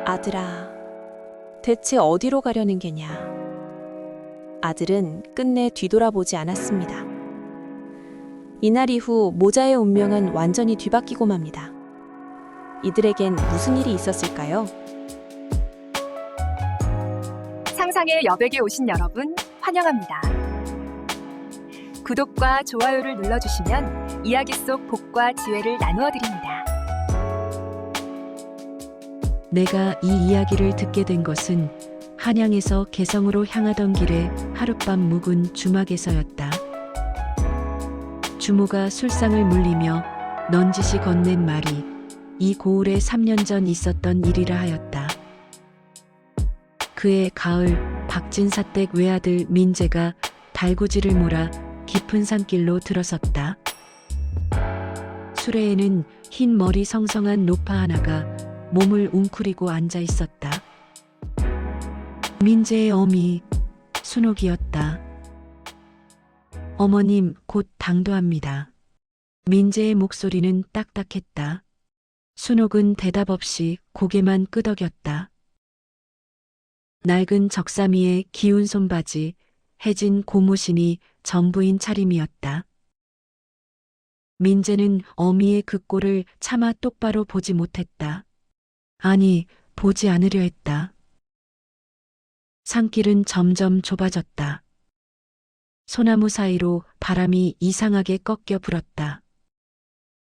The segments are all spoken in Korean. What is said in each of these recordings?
아들아, 대체 어디로 가려는 게냐? 아들은 끝내 뒤돌아보지 않았습니다. 이날 이후 모자의 운명은 완전히 뒤바뀌고 맙니다. 이들에겐 무슨 일이 있었을까요? 상상의 여백에 오신 여러분 환영합니다. 구독과 좋아요를 눌러주시면 이야기 속 복과 지혜를 나누어 드립니다. 내가 이 이야기를 듣게 된 것은 한양에서 개성으로 향하던 길에 하룻밤 묵은 주막에서였다. 주모가 술상을 물리며 넌지시 건넨 말이 이 고을에 3년 전 있었던 일이라 하였다. 그해 가을 박진사댁 외아들 민재가 달구지를 몰아 깊은 산길로 들어섰다. 수레에는 흰 머리 성성한 노파 하나가 몸을 웅크리고 앉아 있었다. 민재의 어미 순옥이었다. 어머님 곧 당도합니다. 민재의 목소리는 딱딱했다. 순옥은 대답 없이 고개만 끄덕였다. 낡은 적삼이의 기운 손바지, 해진 고무신이 전부인 차림이었다. 민재는 어미의 그 꼴을 차마 똑바로 보지 못했다. 아니, 보지 않으려 했다. 산길은 점점 좁아졌다. 소나무 사이로 바람이 이상하게 꺾여 불었다.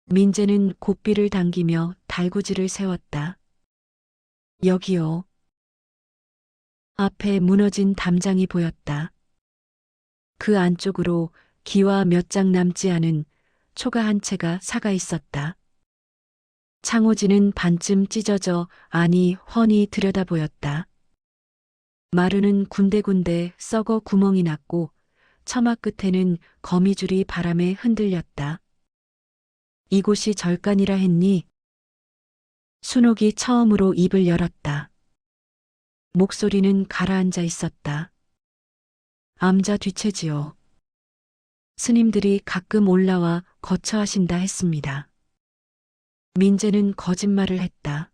민재는 고삐를 당기며 달구지를 세웠다. 여기요. 앞에 무너진 담장이 보였다. 그 안쪽으로 기와 몇 장 남지 않은 초가 한 채가 사가 있었다. 창호지는 반쯤 찢어져 안이 훤히 들여다 보였다. 마루는 군데군데 썩어 구멍이 났고 처마 끝에는 거미줄이 바람에 흔들렸다. 이곳이 절간이라 했니? 순옥이 처음으로 입을 열었다. 목소리는 가라앉아 있었다. 암자 뒤채지요. 스님들이 가끔 올라와 거처하신다 했습니다. 민재는 거짓말을 했다.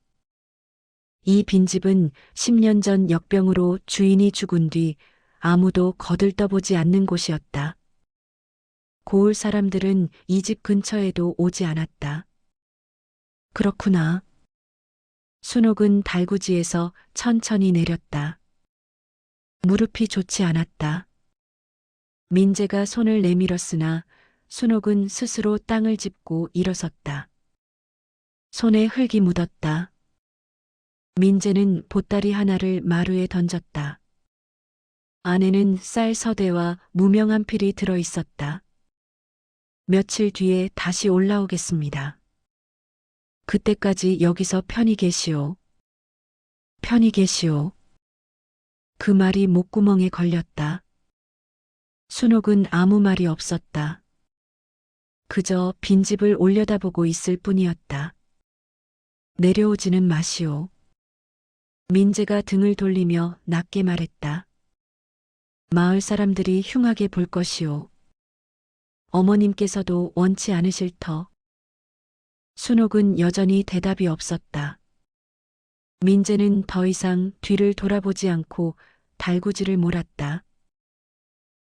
이 빈집은 10년 전 역병으로 주인이 죽은 뒤 아무도 거들떠보지 않는 곳이었다. 고을 사람들은 이 집 근처에도 오지 않았다. 그렇구나. 순옥은 달구지에서 천천히 내렸다. 무릎이 좋지 않았다. 민재가 손을 내밀었으나 순옥은 스스로 땅을 짚고 일어섰다. 손에 흙이 묻었다. 민재는 보따리 하나를 마루에 던졌다. 안에는 쌀 서대와 무명한 필이 들어 있었다. 며칠 뒤에 다시 올라오겠습니다. 그때까지 여기서 편히 계시오. 편히 계시오. 그 말이 목구멍에 걸렸다. 순옥은 아무 말이 없었다. 그저 빈집을 올려다보고 있을 뿐이었다. 내려오지는 마시오. 민재가 등을 돌리며 낮게 말했다. 마을 사람들이 흉하게 볼 것이오. 어머님께서도 원치 않으실 터. 순옥은 여전히 대답이 없었다. 민재는 더 이상 뒤를 돌아보지 않고 달구지를 몰았다.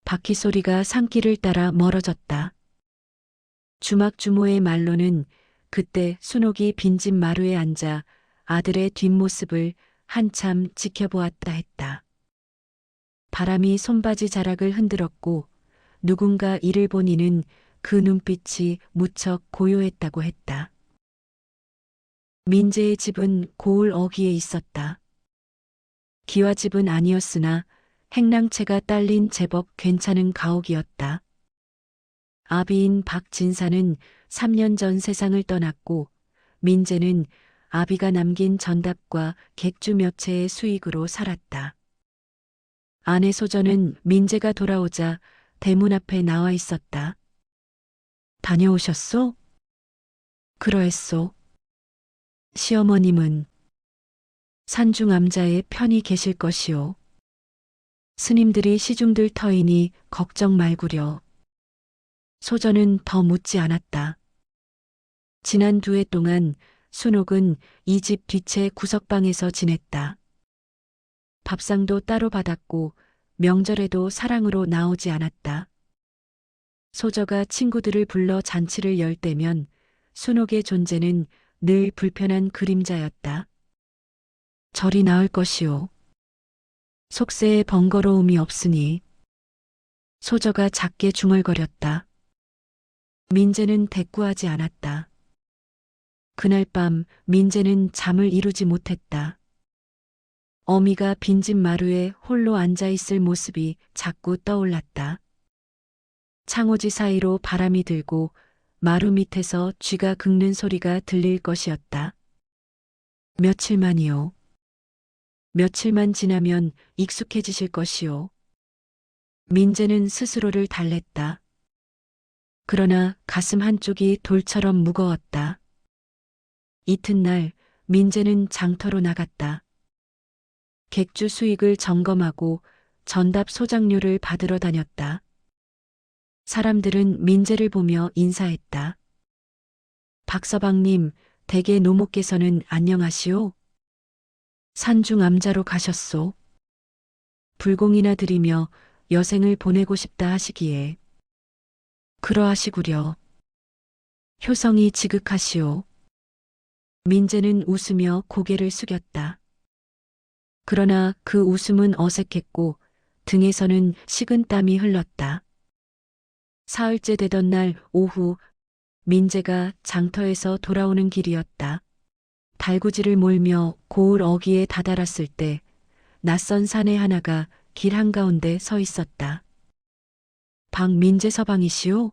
바퀴 소리가 산길을 따라 멀어졌다. 주막 주모의 말로는 그때 순옥이 빈집 마루에 앉아 아들의 뒷모습을 한참 지켜보았다 했다. 바람이 손바지 자락을 흔들었고 누군가 이를 본 이는 그 눈빛이 무척 고요했다고 했다. 민재의 집은 고을 어귀에 있었다. 기와집은 아니었으나 행랑채가 딸린 제법 괜찮은 가옥이었다. 아비인 박진사는 3년 전 세상을 떠났고 민재는 아비가 남긴 전답과 객주 몇 채의 수익으로 살았다. 아내 소전은 민재가 돌아오자 대문 앞에 나와 있었다. 다녀오셨소? 그러했소. 시어머님은 산중암자에 편히 계실 것이오. 스님들이 시중들 터이니 걱정 말구려. 소전은 더 묻지 않았다. 지난 2해 동안 순옥은 이 집 뒷채 구석방에서 지냈다. 밥상도 따로 받았고 명절에도 사랑으로 나오지 않았다. 소저가 친구들을 불러 잔치를 열 때면 순옥의 존재는 늘 불편한 그림자였다. 절이 나을 것이오. 속세에 번거로움이 없으니. 소저가 작게 중얼거렸다. 민재는 대꾸하지 않았다. 그날 밤 민재는 잠을 이루지 못했다. 어미가 빈집 마루에 홀로 앉아있을 모습이 자꾸 떠올랐다. 창호지 사이로 바람이 들고 마루 밑에서 쥐가 긁는 소리가 들릴 것이었다. 며칠만이요. 며칠만 지나면 익숙해지실 것이요. 민재는 스스로를 달랬다. 그러나 가슴 한쪽이 돌처럼 무거웠다. 이튿날 민재는 장터로 나갔다. 객주 수익을 점검하고 전답 소장료를 받으러 다녔다. 사람들은 민재를 보며 인사했다. 박서방님, 대개 노모께서는 안녕하시오? 산중 암자로 가셨소. 불공이나 드리며 여생을 보내고 싶다 하시기에. 그러하시구려. 효성이 지극하시오. 민재는 웃으며 고개를 숙였다. 그러나 그 웃음은 어색했고 등에서는 식은 땀이 흘렀다. 사흘째 되던 날 오후 민재가 장터에서 돌아오는 길이었다. 달구지를 몰며 고을 어귀에 다다랐을 때 낯선 사내 하나가 길 한가운데 서 있었다. 박민재 서방이시오?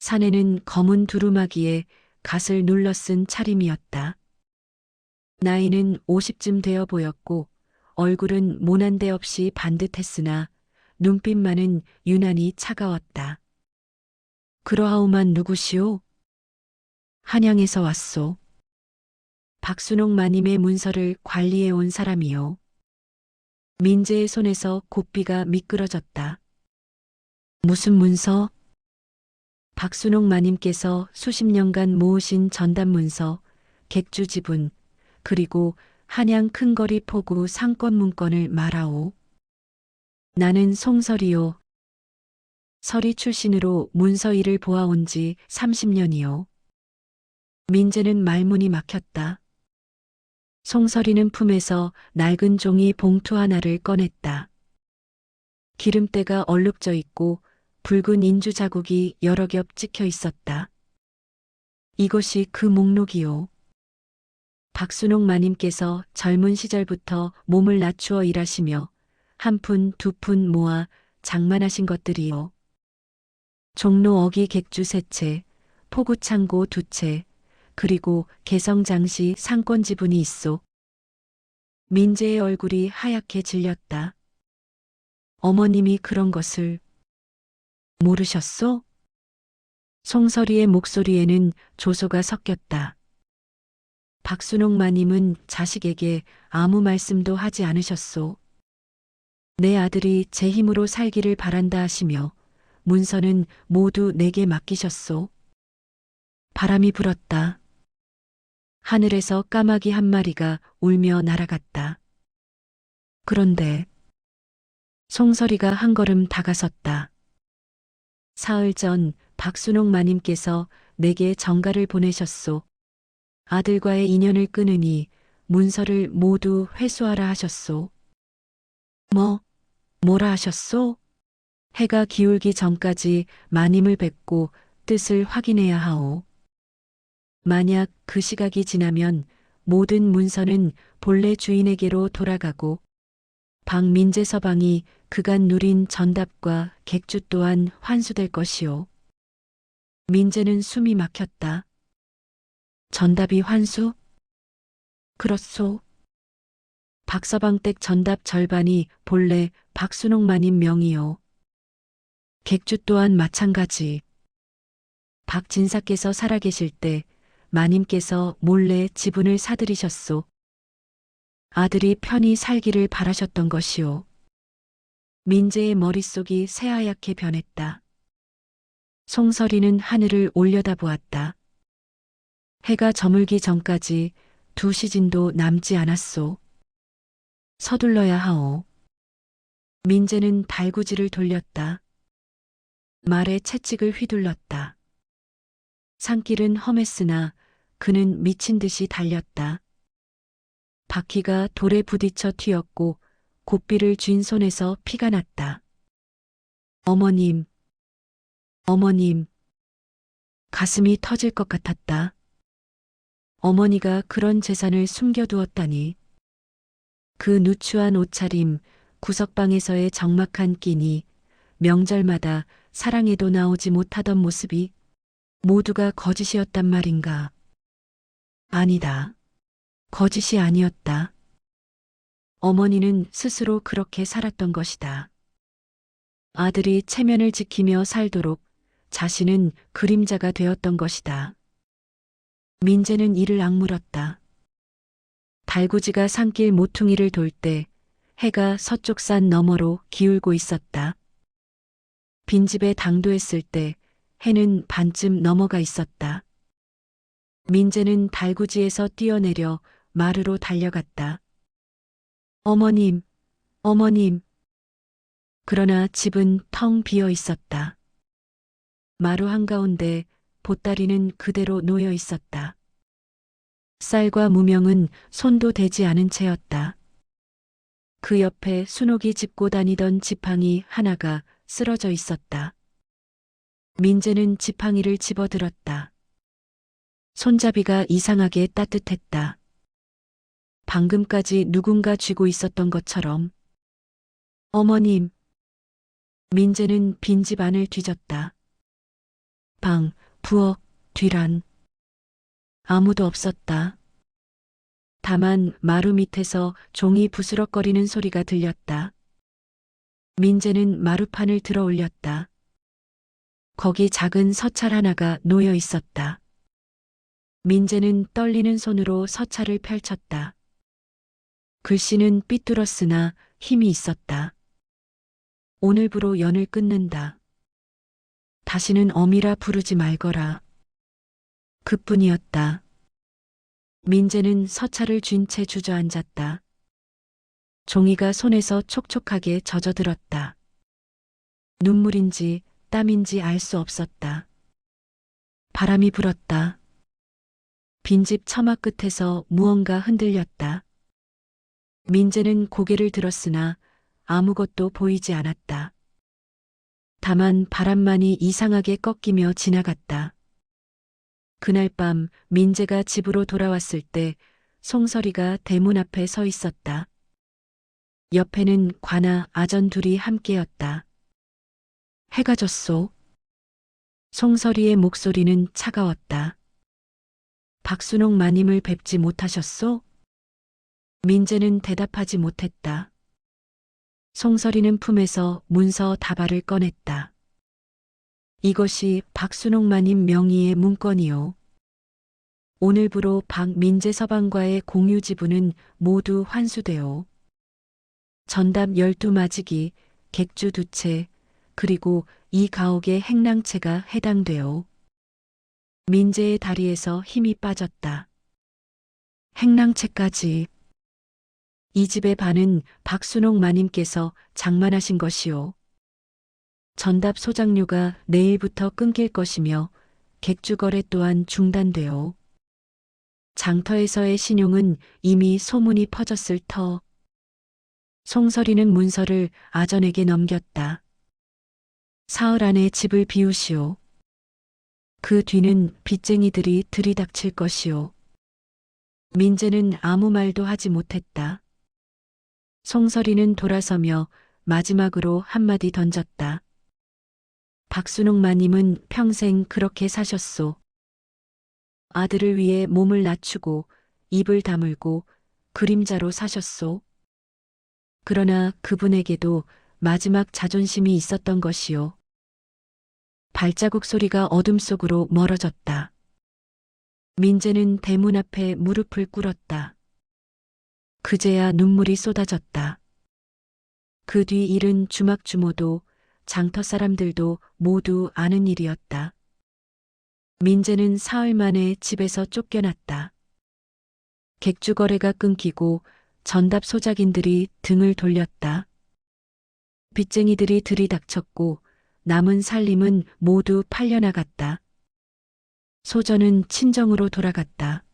사내는 검은 두루마기에 갓을 눌러 쓴 차림이었다. 나이는 50쯤 되어 보였고 얼굴은 모난 데 없이 반듯했으나 눈빛만은 유난히 차가웠다. 그러하오만 누구시오? 한양에서 왔소. 박순옥 마님의 문서를 관리해 온 사람이요. 민재의 손에서 고삐가 미끄러졌다. 무슨 문서? 박순옥 마님께서 수십 년간 모으신 전담 문서, 객주 지분, 그리고 한양 큰거리 포구 상권 문건을 말하오. 나는 송설이요. 서리 출신으로 문서 일을 보아온 지 30년이요. 민재는 말문이 막혔다. 송설이는 품에서 낡은 종이 봉투 하나를 꺼냈다. 기름때가 얼룩져 있고 붉은 인주 자국이 여러 겹 찍혀 있었다. 이것이 그 목록이요. 박순옥 마님께서 젊은 시절부터 몸을 낮추어 일하시며 한 푼, 두 푼 모아 장만하신 것들이요. 종로 어기 객주 세 채, 포구창고 두 채, 그리고 개성장시 상권 지분이 있소. 민재의 얼굴이 하얗게 질렸다. 어머님이 그런 것을 모르셨소? 송설이의 목소리에는 조소가 섞였다. 박순옥 마님은 자식에게 아무 말씀도 하지 않으셨소. 내 아들이 제 힘으로 살기를 바란다 하시며 문서는 모두 내게 맡기셨소. 바람이 불었다. 하늘에서 까마귀 한 마리가 울며 날아갔다. 그런데 송설이가 한 걸음 다가섰다. 사흘 전 박순옥 마님께서 내게 정가를 보내셨소. 아들과의 인연을 끊으니 문서를 모두 회수하라 하셨소. 뭐라 하셨소? 해가 기울기 전까지 마님을 뵙고 뜻을 확인해야 하오. 만약 그 시각이 지나면 모든 문서는 본래 주인에게로 돌아가고 박민재 서방이 그간 누린 전답과 객주 또한 환수될 것이오. 민재는 숨이 막혔다. 전답이 환수? 그렇소. 박서방 댁 전답 절반이 본래 박순옥 마님 명이요. 객주 또한 마찬가지. 박진사께서 살아계실 때 마님께서 몰래 지분을 사들이셨소. 아들이 편히 살기를 바라셨던 것이오. 민재의 머릿속이 새하얗게 변했다. 송설이는 하늘을 올려다보았다. 해가 저물기 전까지 2시즌도 남지 않았소. 서둘러야 하오. 민재는 달구지를 돌렸다. 말에 채찍을 휘둘렀다. 산길은 험했으나 그는 미친 듯이 달렸다. 바퀴가 돌에 부딪혀 튀었고 고삐를 쥔 손에서 피가 났다. 어머님, 어머님. 가슴이 터질 것 같았다. 어머니가 그런 재산을 숨겨두었다니. 그 누추한 옷차림, 구석방에서의 적막한 끼니, 명절마다 사랑에도 나오지 못하던 모습이 모두가 거짓이었단 말인가. 아니다. 거짓이 아니었다. 어머니는 스스로 그렇게 살았던 것이다. 아들이 체면을 지키며 살도록 자신은 그림자가 되었던 것이다. 민재는 이를 악물었다. 달구지가 산길 모퉁이를 돌 때 해가 서쪽 산 너머로 기울고 있었다. 빈집에 당도했을 때 해는 반쯤 넘어가 있었다. 민재는 달구지에서 뛰어내려 마루로 달려갔다. 어머님, 어머님. 그러나 집은 텅 비어 있었다. 마루 한가운데 보따리는 그대로 놓여 있었다. 쌀과 무명은 손도 대지 않은 채였다. 그 옆에 순옥이 짚고 다니던 지팡이 하나가 쓰러져 있었다. 민재는 지팡이를 집어들었다. 손잡이가 이상하게 따뜻했다. 방금까지 누군가 쥐고 있었던 것처럼. 어머님. 민재는 빈집 안을 뒤졌다. 방, 부엌, 뒤란. 아무도 없었다. 다만 마루 밑에서 종이 부스럭거리는 소리가 들렸다. 민재는 마루판을 들어 올렸다. 거기 작은 서찰 하나가 놓여 있었다. 민재는 떨리는 손으로 서찰을 펼쳤다. 글씨는 삐뚤었으나 힘이 있었다. 오늘부로 연을 끊는다. 다시는 어미라 부르지 말거라. 그뿐이었다. 민재는 서찰을 쥔 채 주저앉았다. 종이가 손에서 촉촉하게 젖어들었다. 눈물인지 땀인지 알 수 없었다. 바람이 불었다. 빈집 처마 끝에서 무언가 흔들렸다. 민재는 고개를 들었으나 아무것도 보이지 않았다. 다만 바람만이 이상하게 꺾이며 지나갔다. 그날 밤 민재가 집으로 돌아왔을 때 송설이가 대문 앞에 서 있었다. 옆에는 관아 아전 둘이 함께였다. 해가 졌소. 송설이의 목소리는 차가웠다. 박순옥 마님을 뵙지 못하셨소? 민재는 대답하지 못했다. 송설이는 품에서 문서 다발을 꺼냈다. 이것이 박순옥 마님 명의의 문건이요. 오늘부로 박민재 서방과의 공유 지분은 모두 환수되오. 전답 12마지기, 객주 2채, 그리고 이 가옥의 행랑채가 해당되오. 민재의 다리에서 힘이 빠졌다. 행랑채까지. 이 집의 반은 박순옥 마님께서 장만하신 것이오. 전답 소장료가 내일부터 끊길 것이며 객주 거래 또한 중단되오. 장터에서의 신용은 이미 소문이 퍼졌을 터. 송설이는 문서를 아전에게 넘겼다. 사흘 안에 집을 비우시오. 그 뒤는 빚쟁이들이 들이닥칠 것이오. 민재는 아무 말도 하지 못했다. 송설이는 돌아서며 마지막으로 한마디 던졌다. 박순옥 마님은 평생 그렇게 사셨소. 아들을 위해 몸을 낮추고 입을 다물고 그림자로 사셨소. 그러나 그분에게도 마지막 자존심이 있었던 것이요. 발자국 소리가 어둠 속으로 멀어졌다. 민재는 대문 앞에 무릎을 꿇었다. 그제야 눈물이 쏟아졌다. 그 뒤 일은 주막주모도 장터 사람들도 모두 아는 일이었다. 민재는 사흘 만에 집에서 쫓겨났다. 객주 거래가 끊기고 전답 소작인들이 등을 돌렸다. 빚쟁이들이 들이닥쳤고 남은 살림은 모두 팔려나갔다. 소전은 친정으로 돌아갔다.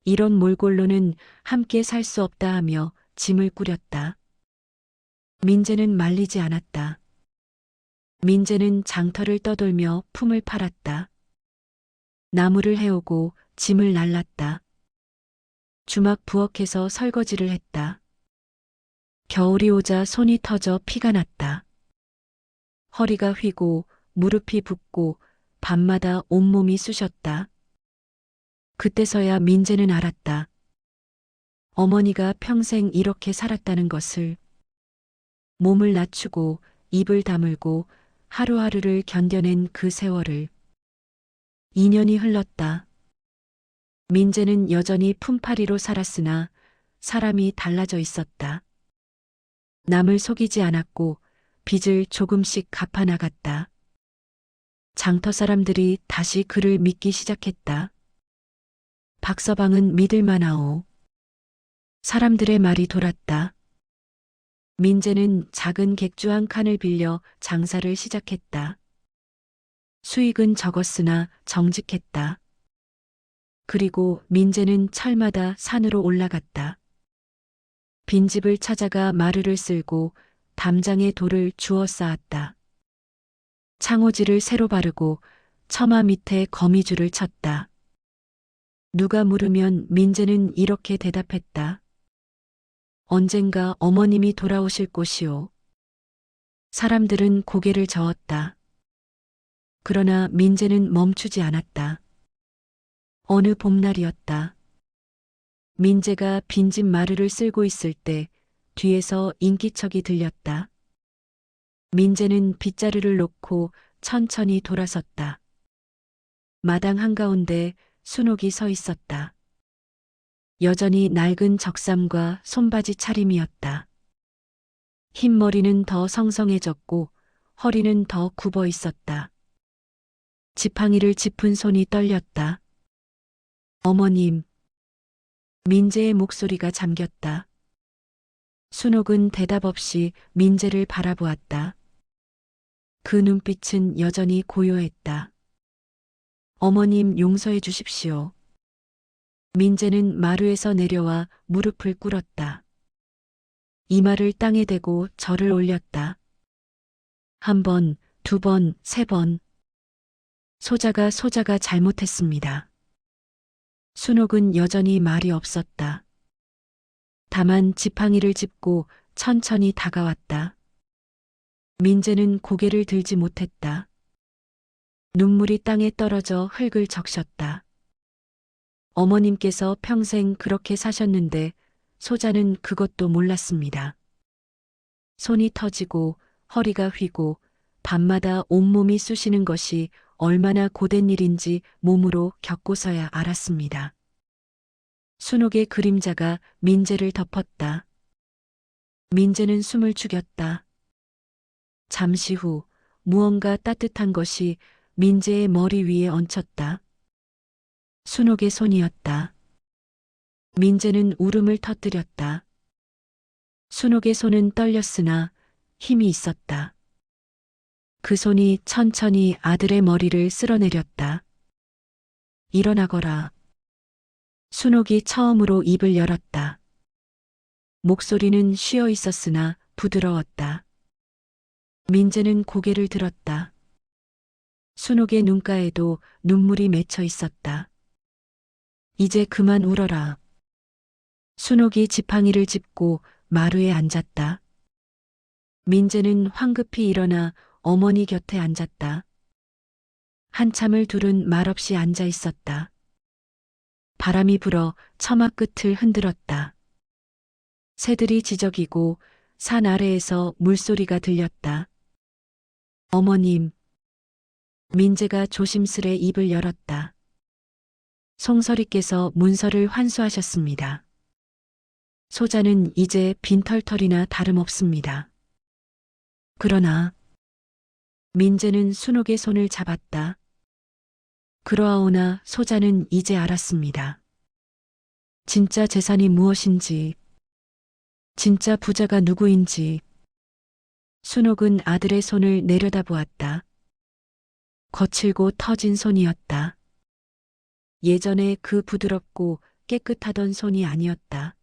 이런 몰골로는 함께 살 수 없다 하며 짐을 꾸렸다. 민재는 말리지 않았다. 민재는 장터를 떠돌며 품을 팔았다. 나무를 해오고 짐을 날랐다. 주막 부엌에서 설거지를 했다. 겨울이 오자 손이 터져 피가 났다. 허리가 휘고 무릎이 붓고 밤마다 온몸이 쑤셨다. 그때서야 민재는 알았다. 어머니가 평생 이렇게 살았다는 것을. 몸을 낮추고 입을 다물고 하루하루를 견뎌낸 그 세월을. 2년이 흘렀다. 민재는 여전히 품팔이로 살았으나 사람이 달라져 있었다. 남을 속이지 않았고 빚을 조금씩 갚아나갔다. 장터 사람들이 다시 그를 믿기 시작했다. 박서방은 믿을만하오. 사람들의 말이 돌았다. 민재는 작은 객주 한 칸을 빌려 장사를 시작했다. 수익은 적었으나 정직했다. 그리고 민재는 철마다 산으로 올라갔다. 빈집을 찾아가 마루를 쓸고 담장에 돌을 주워 쌓았다. 창호지를 새로 바르고 처마 밑에 거미줄을 쳤다. 누가 물으면 민재는 이렇게 대답했다. 언젠가 어머님이 돌아오실 곳이오. 사람들은 고개를 저었다. 그러나 민재는 멈추지 않았다. 어느 봄날이었다. 민재가 빈집 마루를 쓸고 있을 때 뒤에서 인기척이 들렸다. 민재는 빗자루를 놓고 천천히 돌아섰다. 마당 한가운데 순옥이 서 있었다. 여전히 낡은 적삼과 손바지 차림이었다. 흰머리는 더 성성해졌고 허리는 더 굽어 있었다. 지팡이를 짚은 손이 떨렸다. 어머님. 민재의 목소리가 잠겼다. 순옥은 대답 없이 민재를 바라보았다. 그 눈빛은 여전히 고요했다. 어머님 용서해 주십시오. 민재는 마루에서 내려와 무릎을 꿇었다. 이마를 땅에 대고 절을 올렸다. 한 번, 두 번, 세 번. 소자가 잘못했습니다. 순옥은 여전히 말이 없었다. 다만 지팡이를 짚고 천천히 다가왔다. 민재는 고개를 들지 못했다. 눈물이 땅에 떨어져 흙을 적셨다. 어머님께서 평생 그렇게 사셨는데 소자는 그것도 몰랐습니다. 손이 터지고 허리가 휘고 밤마다 온몸이 쑤시는 것이 얼마나 고된 일인지 몸으로 겪고서야 알았습니다. 순옥의 그림자가 민재를 덮었다. 민재는 숨을 죽였다. 잠시 후 무언가 따뜻한 것이 민재의 머리 위에 얹혔다. 순옥의 손이었다. 민재는 울음을 터뜨렸다. 순옥의 손은 떨렸으나 힘이 있었다. 그 손이 천천히 아들의 머리를 쓸어내렸다. 일어나거라. 순옥이 처음으로 입을 열었다. 목소리는 쉬어 있었으나 부드러웠다. 민재는 고개를 들었다. 순옥의 눈가에도 눈물이 맺혀 있었다. 이제 그만 울어라. 순옥이 지팡이를 짚고 마루에 앉았다. 민재는 황급히 일어나 어머니 곁에 앉았다. 한참을 둘은 말없이 앉아 있었다. 바람이 불어 처마 끝을 흔들었다. 새들이 지저귀고 산 아래에서 물소리가 들렸다. 어머님. 민재가 조심스레 입을 열었다. 송설이께서 문서를 환수하셨습니다. 소자는 이제 빈털털이나 다름없습니다. 그러나 민재는 순옥의 손을 잡았다. 그러하오나 소자는 이제 알았습니다. 진짜 재산이 무엇인지, 진짜 부자가 누구인지. 순옥은 아들의 손을 내려다보았다. 거칠고 터진 손이었다. 예전에 그 부드럽고 깨끗하던 손이 아니었다.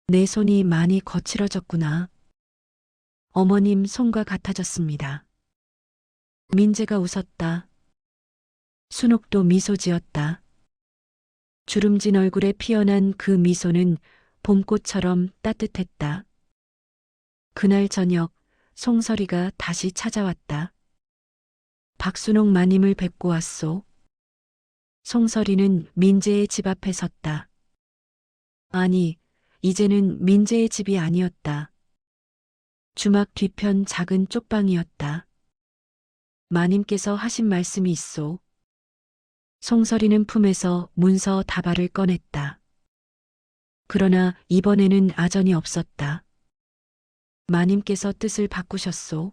내 손이 많이 거칠어졌구나. 어머님 손과 같아졌습니다. 민재가 웃었다. 순옥도 미소 지었다. 주름진 얼굴에 피어난 그 미소는 봄꽃처럼 따뜻했다. 그날 저녁 송설이가 다시 찾아왔다. 박순옥 마님을 뵙고 왔소. 송설이는 민재의 집 앞에 섰다. 아니, 이제는 민재의 집이 아니었다. 주막 뒤편 작은 쪽방이었다. 마님께서 하신 말씀이 있소. 송설이는 품에서 문서 다발을 꺼냈다. 그러나 이번에는 아전이 없었다. 마님께서 뜻을 바꾸셨소.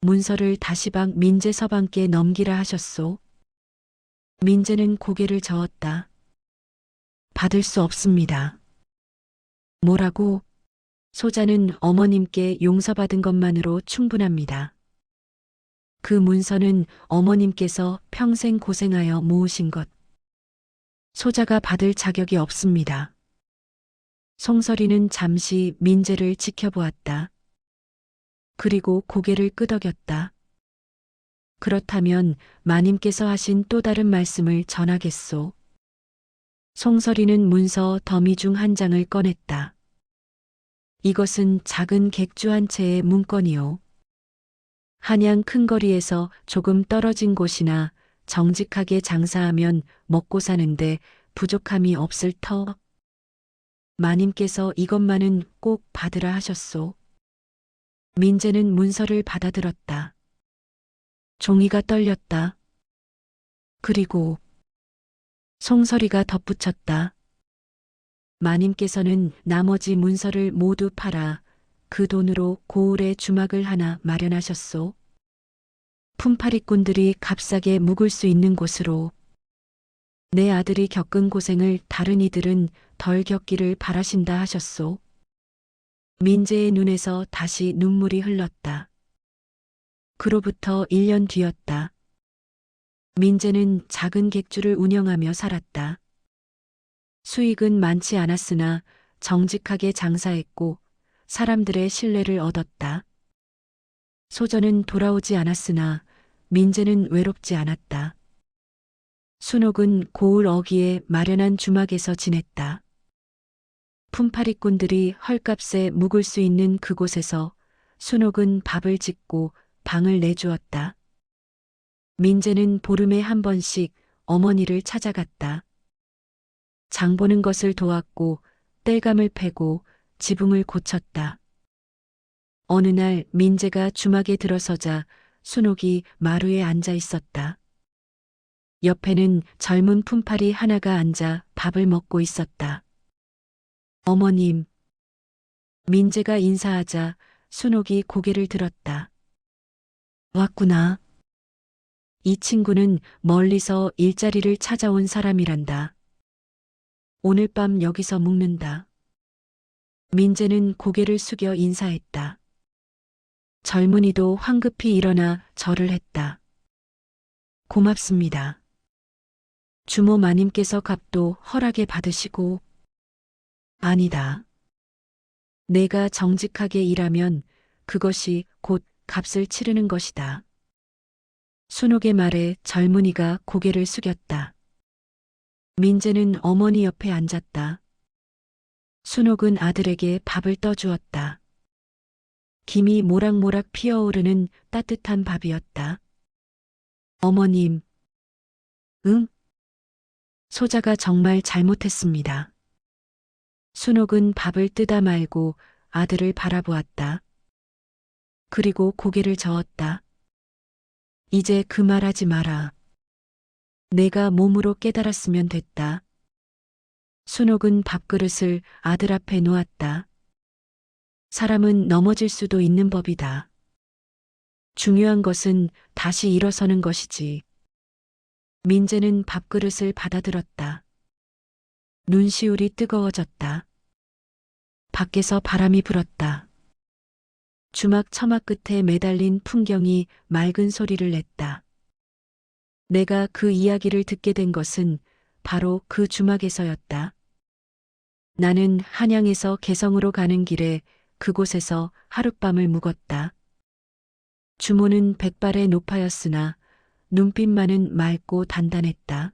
문서를 다시방 민재 서방께 넘기라 하셨소. 민재는 고개를 저었다. 받을 수 없습니다. 뭐라고? 소자는 어머님께 용서받은 것만으로 충분합니다. 그 문서는 어머님께서 평생 고생하여 모으신 것. 소자가 받을 자격이 없습니다. 송설이는 잠시 민재를 지켜보았다. 그리고 고개를 끄덕였다. 그렇다면 마님께서 하신 또 다른 말씀을 전하겠소. 송설이는 문서 더미 중 한 장을 꺼냈다. 이것은 작은 객주 한 채의 문건이요. 한양 큰 거리에서 조금 떨어진 곳이나 정직하게 장사하면 먹고 사는데 부족함이 없을 터. 마님께서 이것만은 꼭 받으라 하셨소. 민재는 문서를 받아들었다. 종이가 떨렸다. 그리고 송설이가 덧붙였다. 마님께서는 나머지 문서를 모두 팔아 그 돈으로 고을에 주막을 하나 마련하셨소. 품팔이꾼들이 값싸게 묵을 수 있는 곳으로. 내 아들이 겪은 고생을 다른 이들은 덜 겪기를 바라신다 하셨소. 민재의 눈에서 다시 눈물이 흘렀다. 그로부터 1년 뒤였다. 민재는 작은 객주를 운영하며 살았다. 수익은 많지 않았으나 정직하게 장사했고 사람들의 신뢰를 얻었다. 소저는 돌아오지 않았으나 민재는 외롭지 않았다. 순옥은 고을 어귀에 마련한 주막에서 지냈다. 품팔이꾼들이 헐값에 묵을 수 있는 그곳에서 순옥은 밥을 짓고 방을 내주었다. 민재는 보름에 한 번씩 어머니를 찾아갔다. 장 보는 것을 도왔고 땔감을 패고 지붕을 고쳤다. 어느 날 민재가 주막에 들어서자 순옥이 마루에 앉아 있었다. 옆에는 젊은 품팔이 하나가 앉아 밥을 먹고 있었다. 어머님. 민재가 인사하자 순옥이 고개를 들었다. 왔구나. 이 친구는 멀리서 일자리를 찾아온 사람이란다. 오늘 밤 여기서 묵는다. 민재는 고개를 숙여 인사했다. 젊은이도 황급히 일어나 절을 했다. 고맙습니다. 주모 마님께서 값도 허락에 받으시고. 아니다. 내가 정직하게 일하면 그것이 곧 값을 치르는 것이다. 순옥의 말에 젊은이가 고개를 숙였다. 민재는 어머니 옆에 앉았다. 순옥은 아들에게 밥을 떠주었다. 김이 모락모락 피어오르는 따뜻한 밥이었다. 어머님. 응? 소자가 정말 잘못했습니다. 순옥은 밥을 뜯어 말고 아들을 바라보았다. 그리고 고개를 저었다. 이제 그 말하지 마라. 내가 몸으로 깨달았으면 됐다. 순옥은 밥그릇을 아들 앞에 놓았다. 사람은 넘어질 수도 있는 법이다. 중요한 것은 다시 일어서는 것이지. 민재는 밥그릇을 받아들었다. 눈시울이 뜨거워졌다. 밖에서 바람이 불었다. 주막 처막 끝에 매달린 풍경이 맑은 소리를 냈다. 내가 그 이야기를 듣게 된 것은 바로 그 주막에서였다. 나는 한양에서 개성으로 가는 길에 그곳에서 하룻밤을 묵었다. 주모는 백발의 노파였으나 눈빛만은 맑고 단단했다.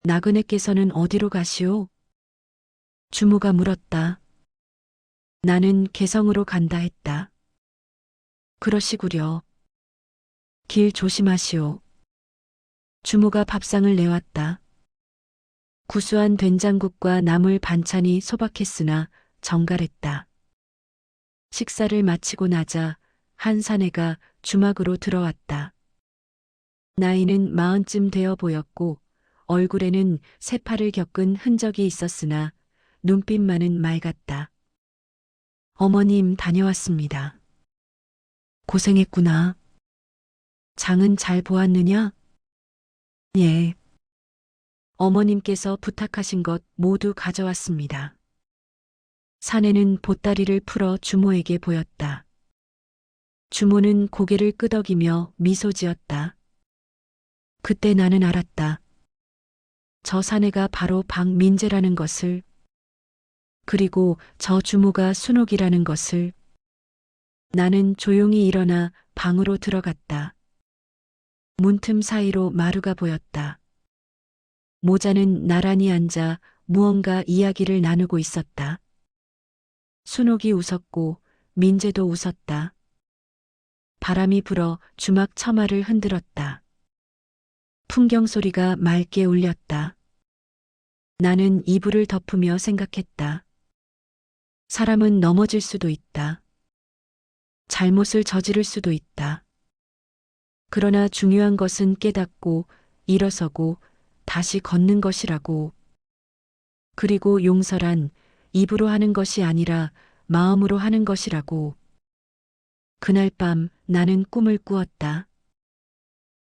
나그네께서는 어디로 가시오? 주모가 물었다. 나는 개성으로 간다 했다. 그러시구려. 길 조심하시오. 주모가 밥상을 내왔다. 구수한 된장국과 나물 반찬이 소박했으나 정갈했다. 식사를 마치고 나자 한 사내가 주막으로 들어왔다. 나이는 40쯤 되어 보였고 얼굴에는 세파를 겪은 흔적이 있었으나 눈빛만은 맑았다. 어머님 다녀왔습니다. 고생했구나. 장은 잘 보았느냐? 예. 어머님께서 부탁하신 것 모두 가져왔습니다. 사내는 보따리를 풀어 주모에게 보였다. 주모는 고개를 끄덕이며 미소 지었다. 그때 나는 알았다. 저 사내가 바로 박민재라는 것을, 그리고 저 주모가 순옥이라는 것을. 나는 조용히 일어나 방으로 들어갔다. 문틈 사이로 마루가 보였다. 모자는 나란히 앉아 무언가 이야기를 나누고 있었다. 순옥이 웃었고 민재도 웃었다. 바람이 불어 주막 처마를 흔들었다. 풍경 소리가 맑게 울렸다. 나는 이불을 덮으며 생각했다. 사람은 넘어질 수도 있다. 잘못을 저지를 수도 있다. 그러나 중요한 것은 깨닫고 일어서고 다시 걷는 것이라고. 그리고 용서란 입으로 하는 것이 아니라 마음으로 하는 것이라고. 그날 밤 나는 꿈을 꾸었다.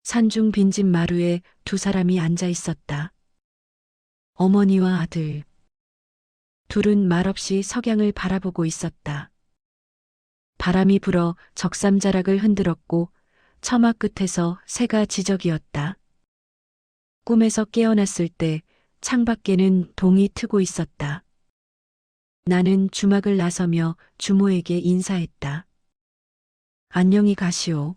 산중 빈집 마루에 두 사람이 앉아 있었다. 어머니와 아들. 둘은 말없이 석양을 바라보고 있었다. 바람이 불어 적삼자락을 흔들었고 처마 끝에서 새가 지저귀었다. 꿈에서 깨어났을 때 창밖에는 동이 트고 있었다. 나는 주막을 나서며 주모에게 인사했다. 안녕히 가시오.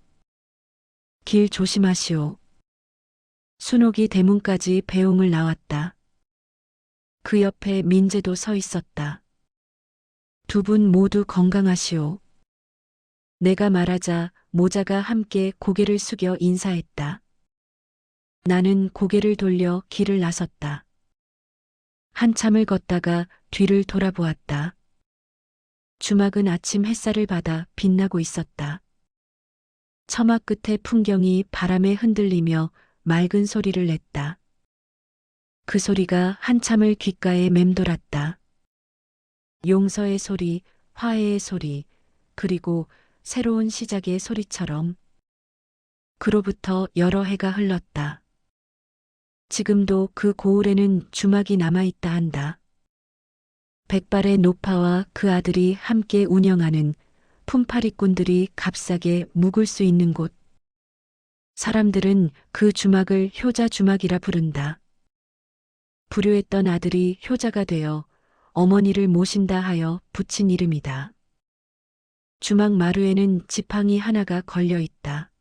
길 조심하시오. 순옥이 대문까지 배웅을 나왔다. 그 옆에 민재도 서 있었다. 두 분 모두 건강하시오. 내가 말하자 모자가 함께 고개를 숙여 인사했다. 나는 고개를 돌려 길을 나섰다. 한참을 걷다가 뒤를 돌아보았다. 주막은 아침 햇살을 받아 빛나고 있었다. 처마 끝의 풍경이 바람에 흔들리며 맑은 소리를 냈다. 그 소리가 한참을 귓가에 맴돌았다. 용서의 소리, 화해의 소리, 그리고 새로운 시작의 소리처럼. 그로부터 여러 해가 흘렀다. 지금도 그 고을에는 주막이 남아있다 한다. 백발의 노파와 그 아들이 함께 운영하는 품팔이꾼들이 값싸게 묵을 수 있는 곳. 사람들은 그 주막을 효자 주막이라 부른다. 불효했던 아들이 효자가 되어 어머니를 모신다 하여 붙인 이름이다. 주막 마루에는 지팡이 하나가 걸려 있다.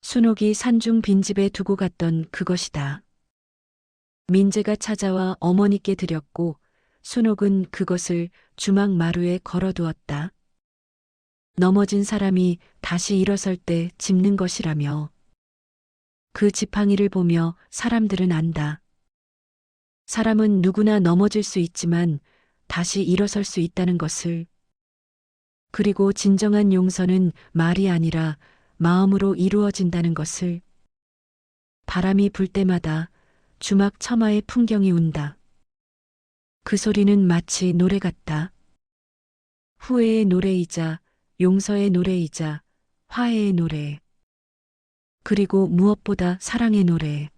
순옥이 산중 빈집에 두고 갔던 그것이다. 민재가 찾아와 어머니께 드렸고 순옥은 그것을 주막 마루에 걸어두었다. 넘어진 사람이 다시 일어설 때 짚는 것이라며. 그 지팡이를 보며 사람들은 안다. 사람은 누구나 넘어질 수 있지만 다시 일어설 수 있다는 것을. 그리고 진정한 용서는 말이 아니라 마음으로 이루어진다는 것을. 바람이 불 때마다 주막 처마의 풍경이 운다. 그 소리는 마치 노래 같다. 후회의 노래이자 용서의 노래이자 화해의 노래. 그리고 무엇보다 사랑의 노래.